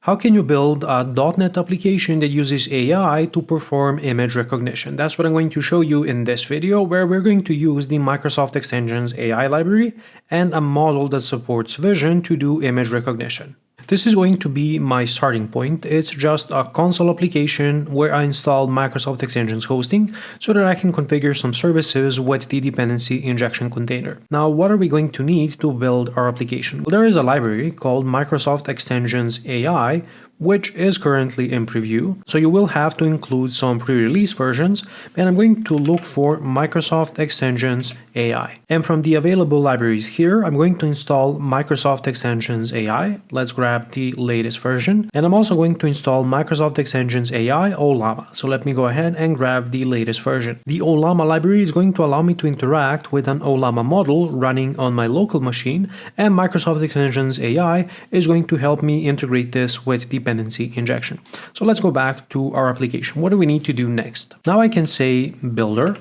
How can you build a .NET application that uses AI to perform image recognition? That's what I'm going to show you in this video, where we're going to use the Microsoft.Extensions.AI library and a model that supports vision to do image recognition. This is going to be my starting point. It's just a console application where I install Microsoft Extensions hosting so that I can configure some services with the dependency injection container. Now, what are we going to need to build our application? Well, there is a library called Microsoft.Extensions.AI, which is currently in preview, so you will have to include some pre-release versions, and I'm going to look for Microsoft Extensions AI. And from the available libraries here, I'm going to install Microsoft Extensions AI. Let's grab the latest version. And I'm also going to install Microsoft Extensions AI Ollama. So let me go ahead and grab the latest version. The Ollama library is going to allow me to interact with an Ollama model running on my local machine, and Microsoft Extensions AI is going to help me integrate this with dependency injection. So let's go back to our application. What do we need to do next? Now I can say builder,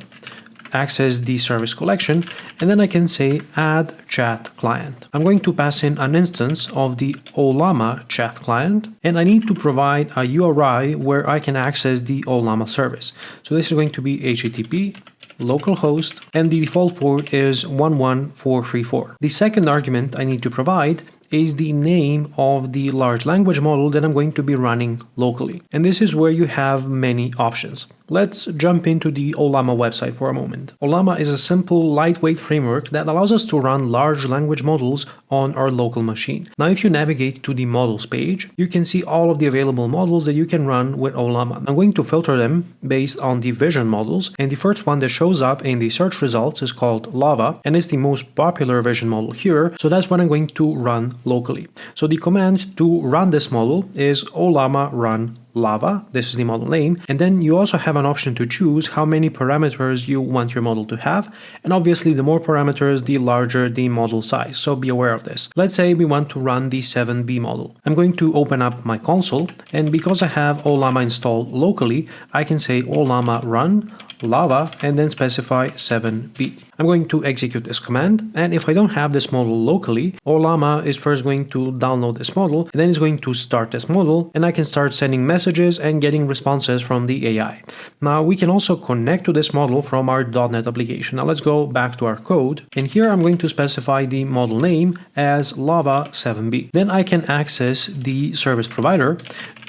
access the service collection, and then I can say add chat client. I'm going to pass in an instance of the Ollama chat client, and I need to provide a URI where I can access the Ollama service. So this is going to be HTTP localhost, and the default port is 11434. The second argument I need to provide is the name of the large language model that I'm going to be running locally. And this is where you have many options. Let's jump into the Ollama website for a moment. Ollama is a simple, lightweight framework that allows us to run large language models on our local machine. Now, if you navigate to the models page, you can see all of the available models that you can run with Ollama. I'm going to filter them based on the vision models, and the first one that shows up in the search results is called Lava, and it's the most popular vision model here, so that's what I'm going to run locally. So the command to run this model is Ollama run Lava. This is the model name, and then you also have an option to choose how many parameters you want your model to have, and obviously the more parameters, the larger the model size, so be aware of this. Let's say we want to run the 7B model. I'm going to open up my console, and because I have Ollama installed locally, I can say Ollama run Lava and then specify 7B. I'm going to execute this command, and if I don't have this model locally, Ollama is first going to download this model, and then it's going to start this model, and I can start sending messages and getting responses from the AI. Now we can also connect to this model from our .NET application. Now let's go back to our code, and here I'm going to specify the model name as Lava 7B. Then I can access the service provider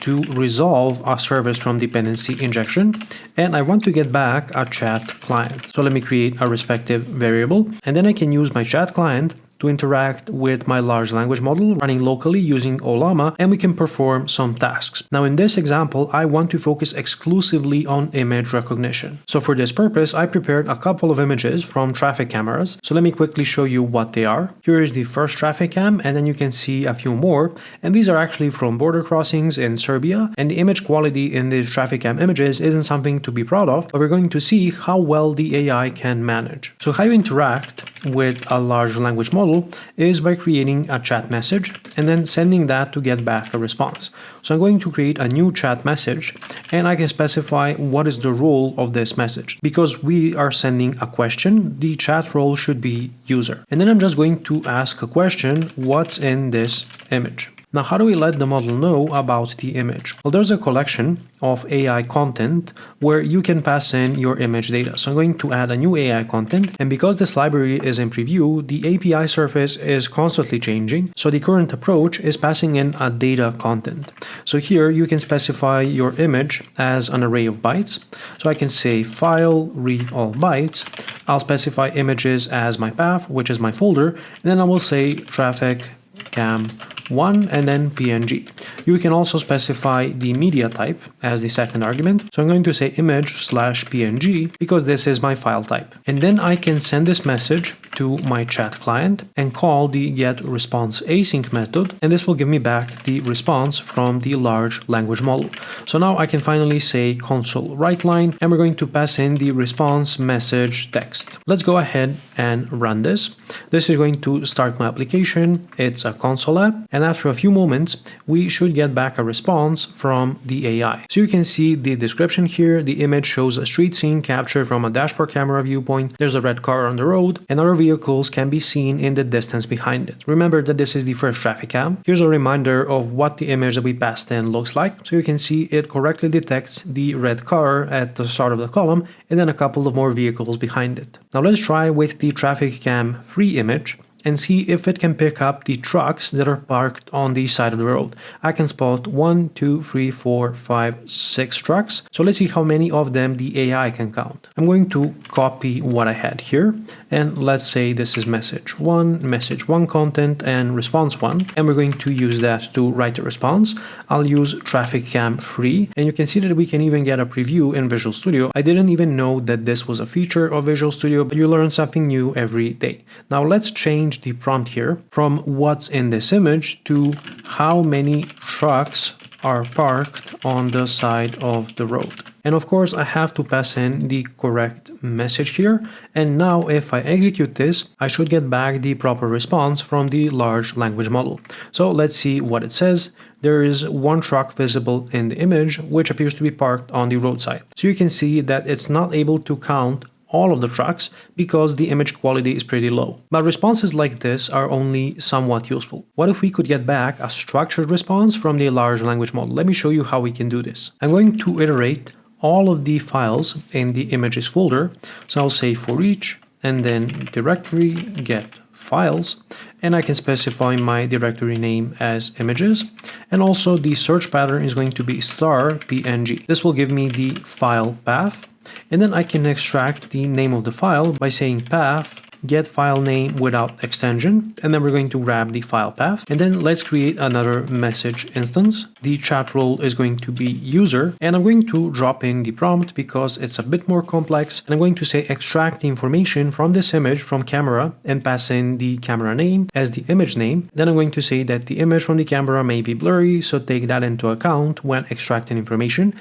to resolve a service from dependency injection, and I want to get back a chat client. So let me create a respective variable, and then I can use my chat client to interact with my large language model running locally using Ollama, and we can perform some tasks. Now in this example, I want to focus exclusively on image recognition. So for this purpose, I prepared a couple of images from traffic cameras. So let me quickly show you what they are. Here is the first traffic cam, and then you can see a few more, and these are actually from border crossings in Serbia, and the image quality in these traffic cam images isn't something to be proud of, but we're going to see how well the AI can manage. So how you interact with a large language model is by creating a chat message and then sending that to get back a response. So I'm going to create a new chat message, and I can specify what is the role of this message. Because we are sending a question, the chat role should be user. And then I'm just going to ask a question, what's in this image? Now, how do we let the model know about the image? Well, there's a collection of AI content where you can pass in your image data. So I'm going to add a new AI content, and because this library is in preview, the API surface is constantly changing. So the current approach is passing in a data content. So here you can specify your image as an array of bytes. So I can say file read all bytes. I'll specify images as my path, which is my folder, and then I will say traffic cam 1 and then PNG. You can also specify the media type as the second argument. So I'm going to say image/PNG because this is my file type. And then I can send this message to my chat client and call the getResponseAsync method, and this will give me back the response from the large language model. So now I can finally say console write line, and we're going to pass in the response message text. Let's go ahead and run this. This is going to start my application. It's a console app, and after a few moments, we should get back a response from the AI. So you can see the description here. The image shows a street scene captured from a dashboard camera viewpoint. There's a red car on the road, and other vehicles can be seen in the distance behind it. Remember that this is the first traffic cam. Here's a reminder of what the image that we passed in looks like. So you can see it correctly detects the red car at the start of the column, and then a couple of more vehicles behind it. Now let's try with the traffic cam 3 image and see if it can pick up the trucks that are parked on the side of the road. I can spot 1, 2, 3, 4, 5, 6 trucks. So let's see how many of them the AI can count. I'm going to copy what I had here, and let's say this is message 1 content, and response 1, and we're going to use that to write a response. I'll use traffic cam 3, and you can see that we can even get a preview in Visual Studio. I didn't even know that this was a feature of Visual Studio, but you learn something new every day. Now let's change the prompt here from what's in this image to how many trucks are parked on the side of the road. And of course, I have to pass in the correct message here. And now if I execute this, I should get back the proper response from the large language model. So let's see what it says. There is 1 truck visible in the image, which appears to be parked on the roadside. So you can see that it's not able to count all of the trucks because the image quality is pretty low. But responses like this are only somewhat useful. What if we could get back a structured response from the large language model? Let me show you how we can do this. I'm going to iterate all of the files in the images folder. So I'll say for each, and then directory get files, and I can specify my directory name as images, and also the search pattern is going to be *png. This will give me the file path. And then I can extract the name of the file by saying path get file name without extension, and then we're going to grab the file path, and then let's create another message instance. The chat role is going to be user, and I'm going to drop in the prompt because it's a bit more complex, and I'm going to say extract the information from this image from camera and pass in the camera name as the image name. Then I'm going to say that the image from the camera may be blurry, so take that into account when extracting information.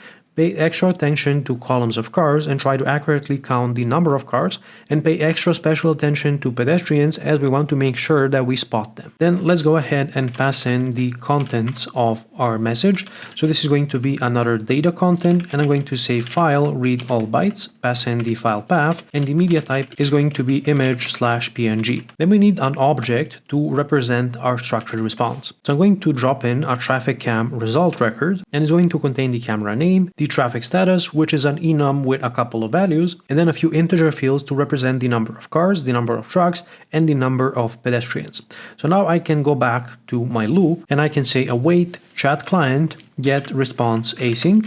Pay extra attention to columns of cars and try to accurately count the number of cars, and pay extra special attention to pedestrians as we want to make sure that we spot them. Then let's go ahead and pass in the contents of our message. So this is going to be another data content, and I'm going to say file read all bytes, pass in the file path, and the media type is going to be image/png. Then we need an object to represent our structured response. So I'm going to drop in a traffic cam result record, and it's going to contain the camera name, the traffic status, which is an enum with a couple of values, and then a few integer fields to represent the number of cars, the number of trucks, and the number of pedestrians. So now I can go back to my loop, and I can say await chat client get response async.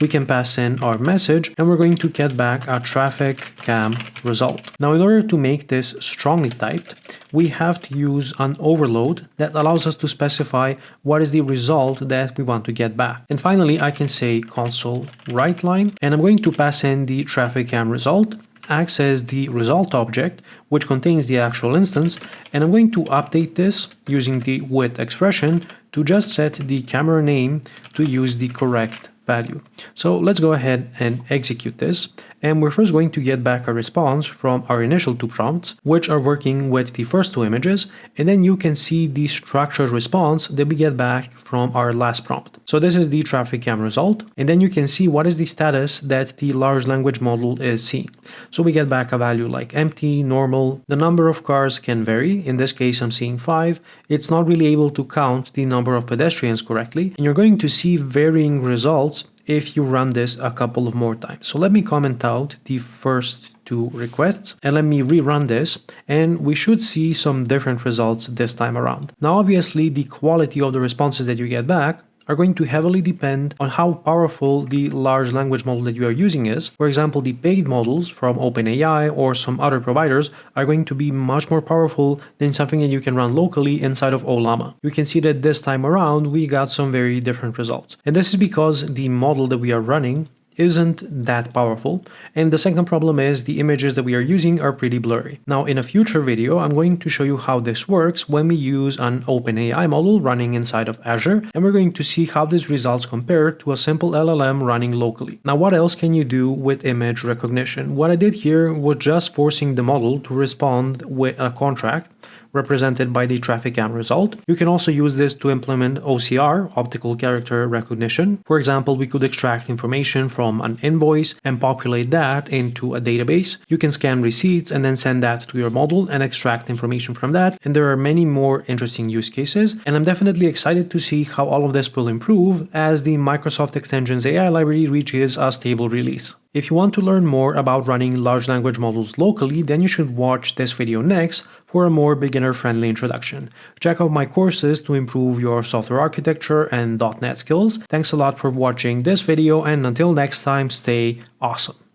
We can pass in our message, and we're going to get back a traffic cam result. Now, in order to make this strongly typed, we have to use an overload that allows us to specify what is the result that we want to get back. And finally, I can say console write line, and I'm going to pass in the traffic cam result, access the result object, which contains the actual instance, and I'm going to update this using the with expression to just set the camera name to use the correct value. So let's go ahead and execute this, and we're first going to get back a response from our initial 2 prompts, which are working with the first 2 images, and then you can see the structured response that we get back from our last prompt. So this is the traffic cam result, and then you can see what is the status that the large language model is seeing. So we get back a value like empty, normal. The number of cars can vary. In this case, I'm seeing 5. It's not really able to count the number of pedestrians correctly, and you're going to see varying results if you run this a couple of more times. So let me comment out the first 2 requests, and let me rerun this, and we should see some different results this time around. Now, obviously, the quality of the responses that you get back are going to heavily depend on how powerful the large language model that you are using is. For example, the paid models from OpenAI or some other providers are going to be much more powerful than something that you can run locally inside of Ollama. You can see that this time around we got some very different results. And this is because the model that we are running isn't that powerful, and the second problem is the images that we are using are pretty blurry. Now, in a future video, I'm going to show you how this works when we use an OpenAI model running inside of Azure, and we're going to see how these results compare to a simple LLM running locally. Now, what else can you do with image recognition? What I did here was just forcing the model to respond with a contract, represented by the traffic count result. You can also use this to implement OCR, optical character recognition. For example, we could extract information from an invoice and populate that into a database. You can scan receipts and then send that to your model and extract information from that. And there are many more interesting use cases. And I'm definitely excited to see how all of this will improve as the Microsoft Extensions AI library reaches a stable release. If you want to learn more about running large language models locally, then you should watch this video next for a more beginner-friendly introduction. Check out my courses to improve your software architecture and .NET skills. Thanks a lot for watching this video, and until next time, stay awesome.